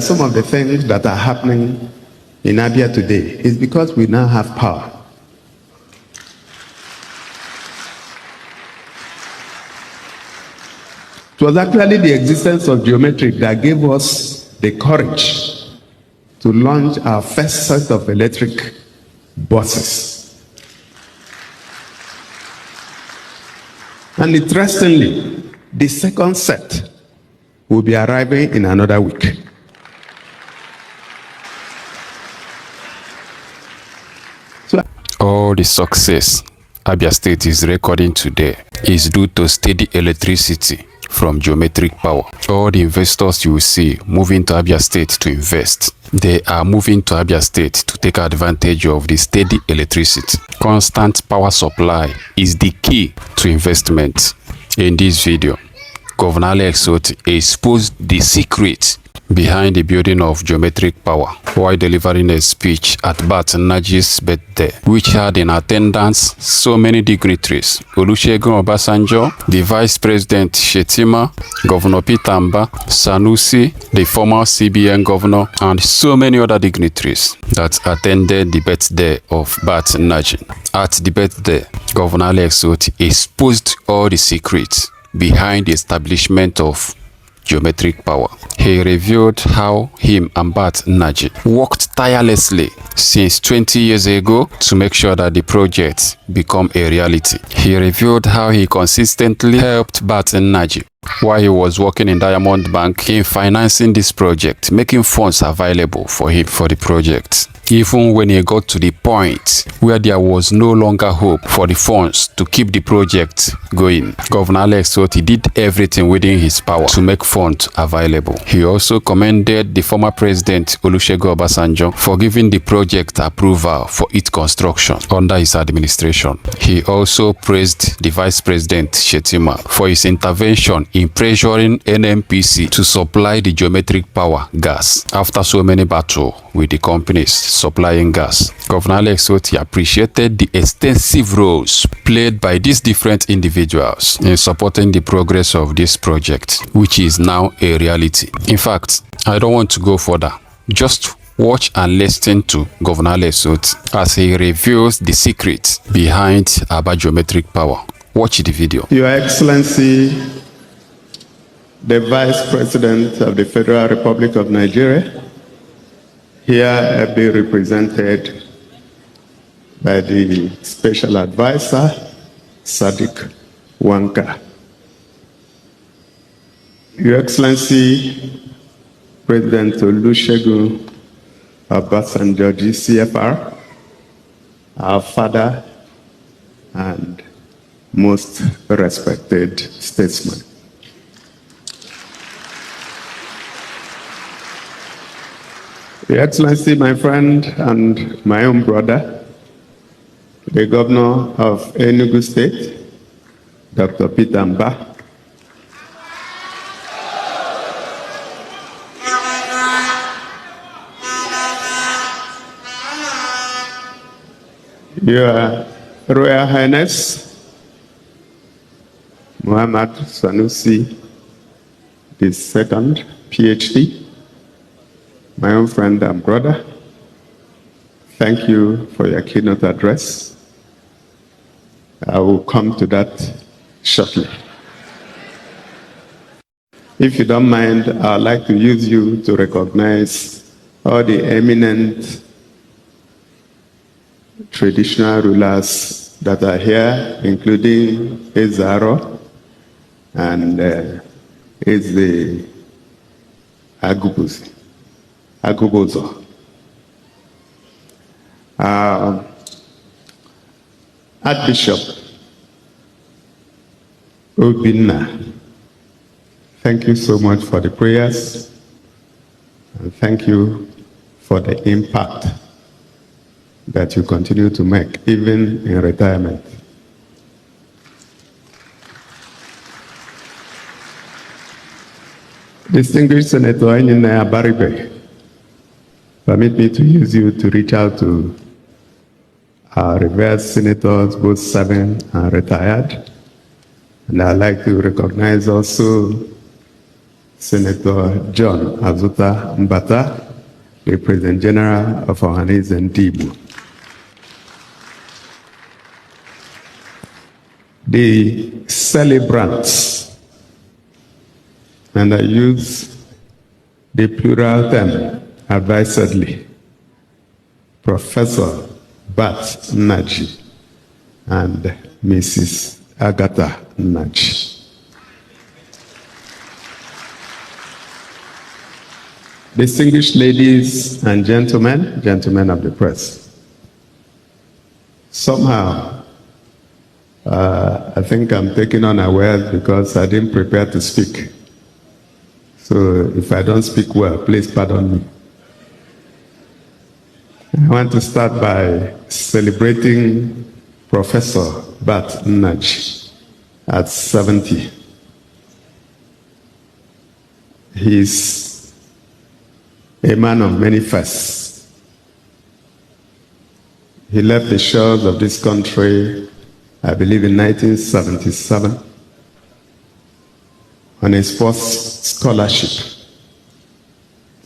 Some of the things that are happening in Abia today is because we now have power. It was actually the existence of Geometric that gave us the courage to launch our first set of electric buses. And interestingly, the second set will be arriving in another week. All the success Abia State is recording today is due to steady electricity from Geometric Power. All the investors you will see moving to Abia State to invest, they are moving to Abia State to take advantage of the steady electricity. Constant power supply is the key to investment. In this video, Governmental Otti exposed the secret behind the building of Geometric Power while delivering a speech at Naji's birthday, which had in attendance so many dignitaries: Olusegun Obasanjo, the Vice President Shetima, Governor Pitamba, Sanusi, the former CBN governor, and so many other dignitaries that attended the birthday of Naji. At the birthday, Governmental Otti exposed all the secrets behind the establishment of Geometric Power. He revealed how him and Naji worked tirelessly since 20 years ago to make sure that the project become a reality. He revealed how he consistently helped Naji while he was working in Diamond Bank in financing this project, making funds available for him for the project. Even when he got to the point where there was no longer hope for the funds to keep the project going, Governor Otti did everything within his power to make funds available. He also commended the former president Olusegun Obasanjo for giving the project approval for its construction under his administration. He also praised the vice president Shetima for his intervention in pressuring NNPC to supply the Geometric Power gas after so many battles with the companies supplying gas. Governor Otti appreciated the extensive roles played by these different individuals in supporting the progress of this project, which is now a reality. In fact, I don't want to go further. Just watch and listen to Governor Otti as he reveals the secret behind Abia Geometric Power. Watch the video. Your Excellency, the Vice President of the Federal Republic of Nigeria, here be represented by the Special Advisor, Sadiq Wanka. Your Excellency, President Olusegun Obasanjo, CFR, our father and most respected statesman. Your Excellency, my friend and my own brother, the Governor of Enugu State, Dr. Pitamba, Your Royal Highness, Muhammad Sanusi II, PhD, my own friend and brother, thank you for your keynote address. I will come to that shortly. If you don't mind, I'd like to use you to recognize all the eminent traditional rulers that are here, including Ezaro and Eze Agubuzi. Agubozo. Archbishop Obinna, thank you so much for the prayers, and thank you for the impact that you continue to make, even in retirement. Distinguished Senator Enyinnaya Baribe, permit me to use you to reach out to our revered senators, both serving and retired. And I'd like to recognize also Senator John Azuta Mbata, the President General of Ohanese and Dibu. The celebrants, and I use the plural term advisedly, Professor Bat Naji and Mrs. Agatha Naji. Distinguished ladies and gentlemen, gentlemen of the press, somehow I think I'm taking unawares because I didn't prepare to speak. So if I don't speak well, please pardon me. I want to start by celebrating Professor Bat Naji at 70. He's a man of many firsts. He left the shores of this country, I believe, in 1977 on his first scholarship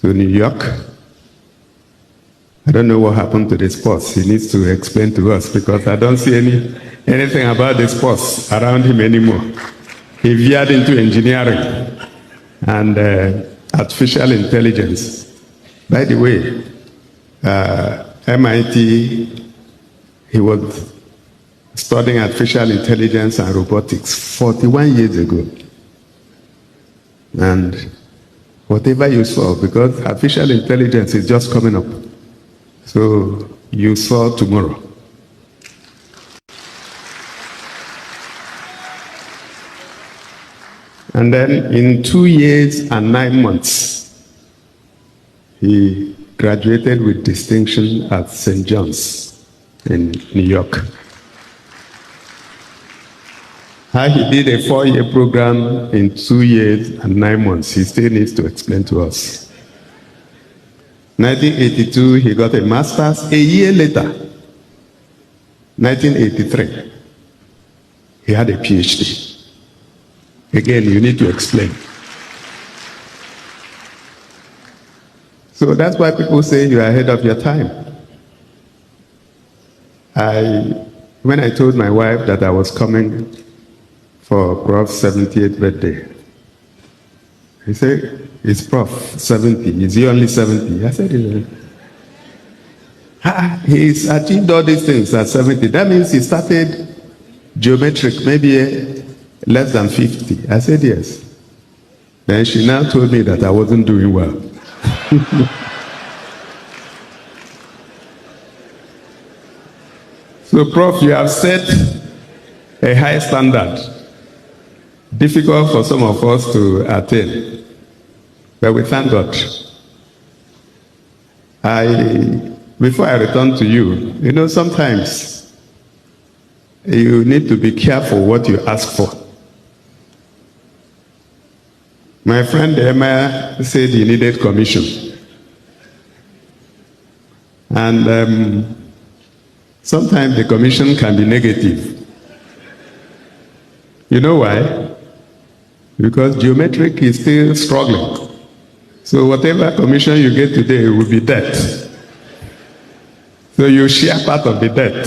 to New York. I don't know what happened to this post. He needs to explain to us because I don't see anything about this post around him anymore. He veered into engineering and artificial intelligence. By the way, MIT, he was studying artificial intelligence and robotics 41 years ago. And whatever you saw, because artificial intelligence is just coming up, so you saw tomorrow. And then in 2 years and 9 months, he graduated with distinction at St. John's in New York. How he did a 4-year program in 2 years and 9 months, he still needs to explain to us. 1982, he got a master's. A year later, 1983, he had a PhD. Again, you need to explain. So that's why people say you are ahead of your time. When I told my wife that I was coming for Prof's 78th birthday, he said, "Is Prof 70? Is he only 70? I said, he's achieved all these things at 70. That means he started geometric maybe less than 50. I said, yes. Then she now told me that I wasn't doing well. So, Prof, you have set a high standard, difficult for some of us to attain, but we thank God. Before I return to you, sometimes you need to be careful what you ask for. My friend Emma said he needed commission. And sometimes the commission can be negative. You know why? Because geometric is still struggling. So whatever commission you get today will be debt. So you share part of the debt.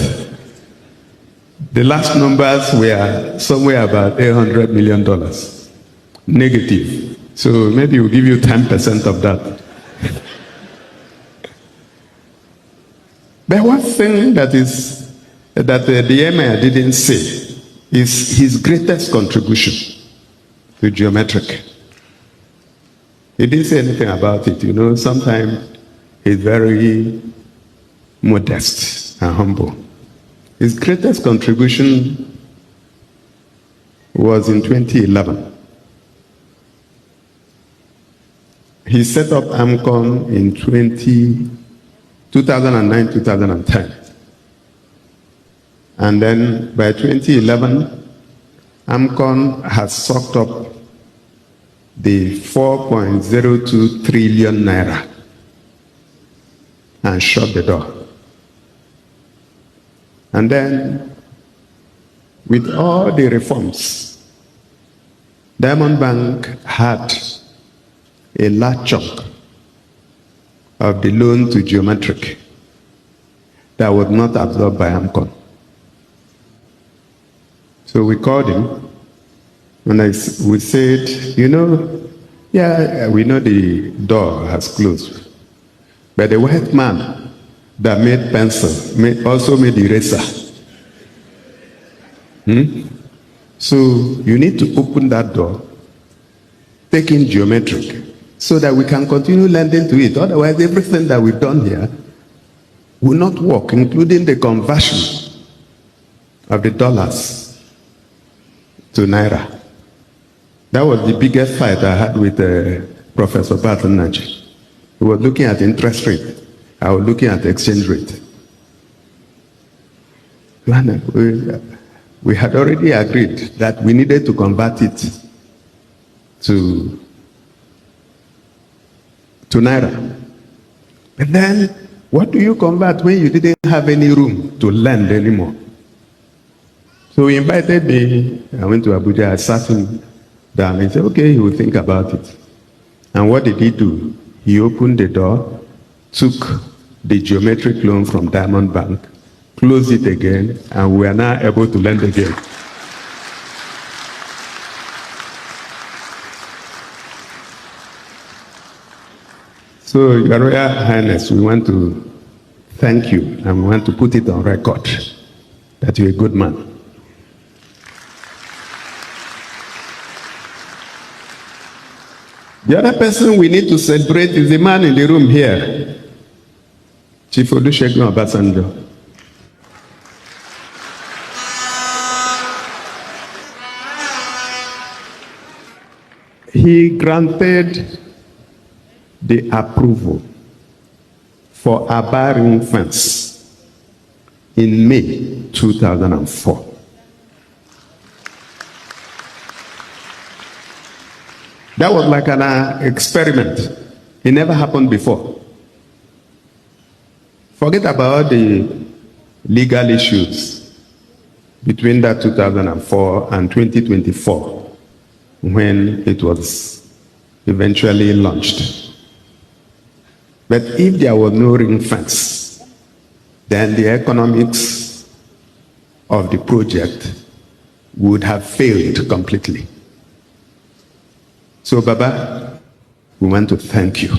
The last numbers were somewhere about $800 million. Negative. So maybe we'll give you 10% of that. But one thing that the emir didn't say is his greatest contribution to geometric. He didn't say anything about it. Sometimes he's very modest and humble. His greatest contribution was in 2011. He set up AMCON in 2009, 2010. And then by 2011, AMCON has sucked up the 4.02 trillion naira and shut the door. And then, with all the reforms, Diamond Bank had a large chunk of the loan to Geometric that was not absorbed by AMCON. So we called him, and we said, you know, yeah, we know the door has closed, but the white man that made pencil also made eraser. So you need to open that door, take in Geometric, so that we can continue lending to it. Otherwise, everything that we've done here will not work, including the conversion of the dollars to Naira. That was the biggest fight I had with Professor Naji. He was looking at interest rate. I was looking at exchange rate. We had already agreed that we needed to convert it to Naira. But then, what do you convert when you didn't have any room to lend anymore? So he invited me. I went to Abuja. I sat him down and said, okay, he will think about it. And what did he do? He opened the door, took the Geometric loan from Diamond Bank, closed it again, and we are now able to lend again. So, Your Royal Highness, we want to thank you, and we want to put it on record that you're a good man. The other person we need to celebrate is the man in the room here, Chief Olusegun Obasanjo. He granted the approval for Abia ring fence in May 2004. That was like an experiment. It never happened before. Forget about the legal issues between that 2004 and 2024 when it was eventually launched. But if there was no ring fence, then the economics of the project would have failed completely. So, Baba, we want to thank you.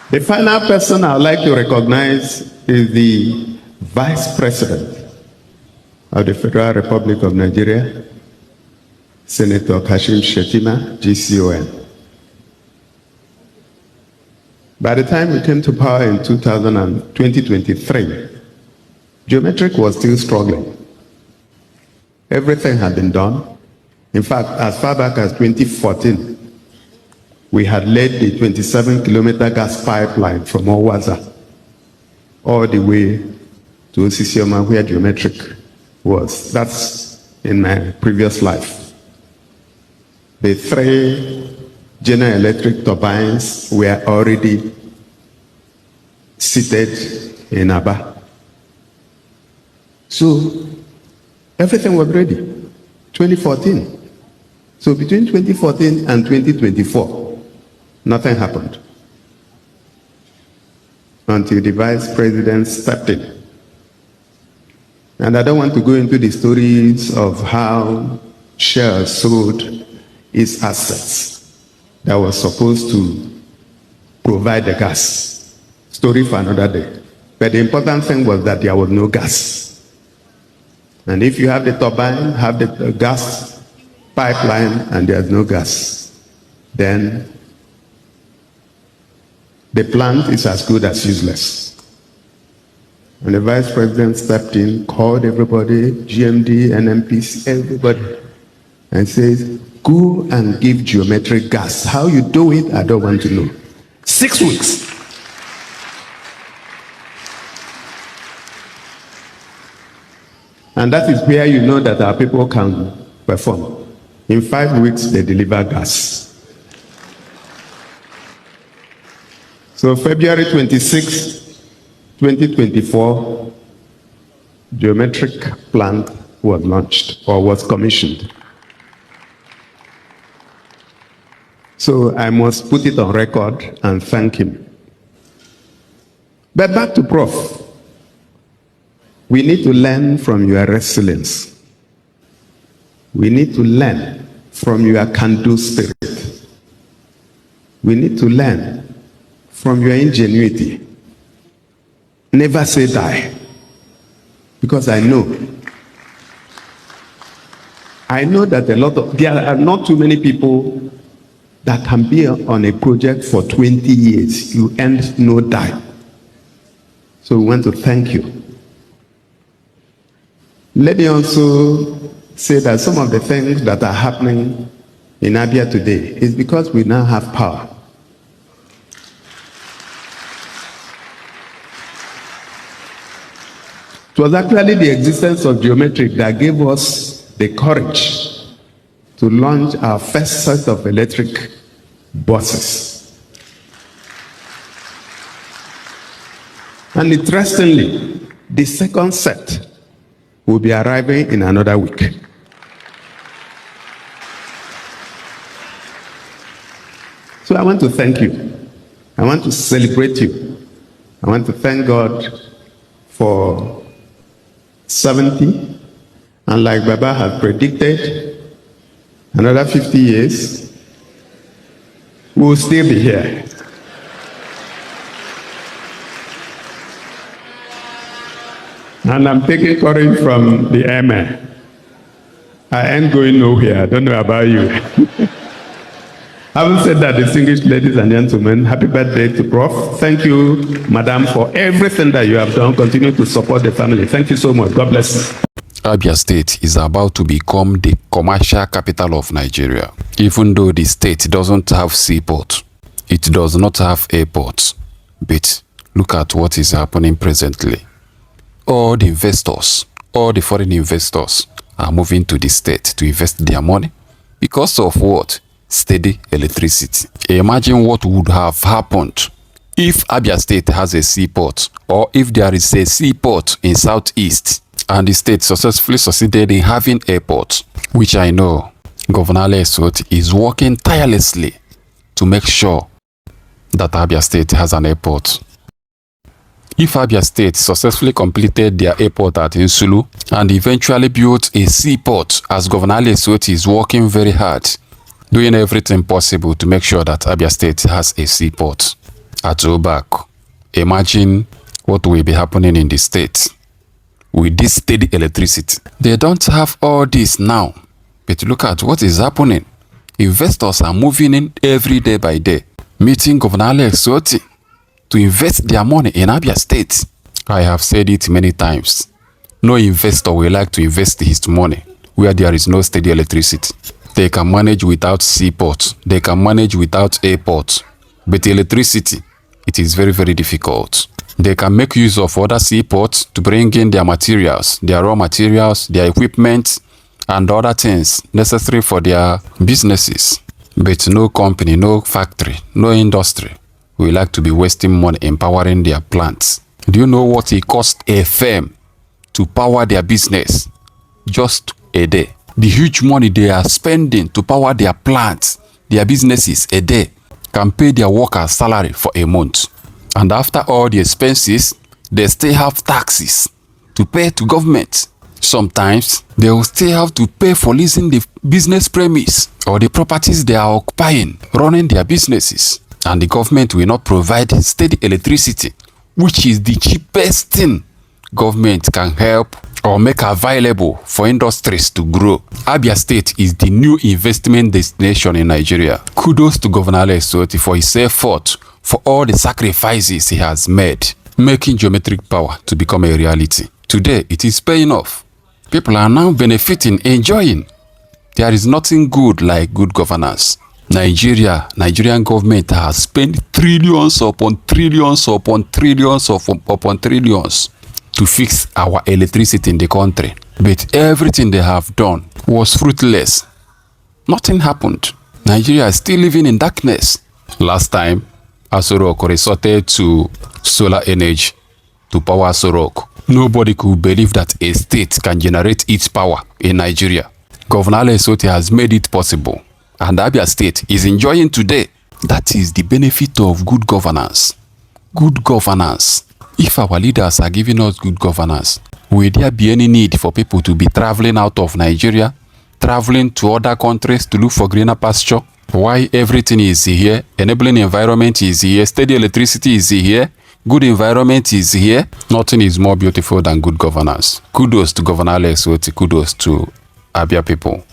The final person I would like to recognize is the Vice President of the Federal Republic of Nigeria, Senator Kashim Shettima, GCON. By the time we came to power in 2023, Geometric was still struggling. Everything had been done. In fact, as far back as 2014, we had laid the 27-kilometer gas pipeline from Owaza all the way to Osisioma, where Geometric was. That's in my previous life. The 3 General Electric turbines were already seated in Abia. So everything was ready. 2014. So between 2014 and 2024, nothing happened until the Vice President stepped in. And I don't want to go into the stories of how Shell sold its assets that was supposed to provide the gas. Story for another day. But the important thing was that there was no gas. And if you have the turbine, have the gas pipeline, and there's no gas, then the plant is as good as useless. And the Vice President stepped in, called everybody, GMD, NMPC, everybody, and says, go and give Geometric gas. How you do it, I don't want to know. 6 weeks. And that is where you know that our people can perform. In 5 weeks, they deliver gas. So February 26, 2024, Geometric plant was launched or was commissioned. So I must put it on record and thank him. But back to Prof. We need to learn from your resilience. We need to learn from your can-do spirit. We need to learn from your ingenuity. Never say die. Because I know that there are not too many people that can be on a project for 20 years. You end no die. So we want to thank you. Let me also say that some of the things that are happening in Abia today is because we now have power. It was actually the existence of Geometric that gave us the courage to launch our first set of electric buses. And interestingly, the second set will be arriving in another week. So I want to thank you. I want to celebrate you. I want to thank God for 70. And like Baba had predicted, another 50 years, we'll still be here. And I'm taking courage from the airman. I ain't going nowhere. I don't know about you. Having said that, distinguished ladies and gentlemen, happy birthday to Prof. Thank you, Madam, for everything that you have done. Continue to support the family. Thank you so much. God bless you. Abia State is about to become the commercial capital of Nigeria. Even though the state doesn't have seaport, it does not have airports. But look at what is happening presently. All the investors, all the foreign investors are moving to the state to invest their money because of what? Steady electricity. Imagine what would have happened if Abia State has a seaport, or if there is a seaport in southeast and the state successfully succeeded in having airports, which I know Governmental is working tirelessly to make sure that Abia State has an airport. If Abia State successfully completed their airport at Insulu and eventually built a seaport, as Governmental is working very hard, doing everything possible to make sure that Abia State has a seaport at Obak, imagine what will be happening in the state with this steady electricity. They don't have all this now, but look at what is happening. Investors are moving in every day by day, meeting Governor Otti to invest their money in Abia State. I have said it many times. No investor will like to invest his money where there is no steady electricity. They can manage without seaport, they can manage without airport, but electricity, it is very, very difficult. They can make use of other seaports to bring in their materials, their raw materials, their equipment, and other things necessary for their businesses. But no company, no factory, no industry will like to be wasting money empowering their plants. Do you know what it costs a firm to power their business? Just a day. The huge money they are spending to power their plants, their businesses a day, can pay their workers' salary for a month. And after all the expenses, they still have taxes to pay to government. Sometimes they will still have to pay for leasing the business premise or the properties they are occupying, running their businesses. And the government will not provide steady electricity, which is the cheapest thing government can help or make available for industries to grow. Abia State is the new investment destination in Nigeria. Kudos to Governor Otti for his effort, for all the sacrifices he has made, making geometric power to become a reality. Today, it is paying off. People are now benefiting, enjoying. There is nothing good like good governance. Nigerian government has spent trillions upon trillions upon trillions upon trillions to fix our electricity in the country. But everything they have done was fruitless. Nothing happened. Nigeria is still living in darkness. Last time, Aso Rock resorted to solar energy to power Aso Rock. Nobody could believe that a state can generate its power in Nigeria. Governor Otti has made it possible. and Abia State is enjoying today. That is the benefit of good governance. Good governance. If our leaders are giving us good governance, will there be any need for people to be traveling out of Nigeria, traveling to other countries to look for greener pasture? Why everything is here, enabling environment is here, steady electricity is here, good environment is here. Nothing is more beautiful than good governance. Kudos to Governor Alex Otti. Kudos to Abia people.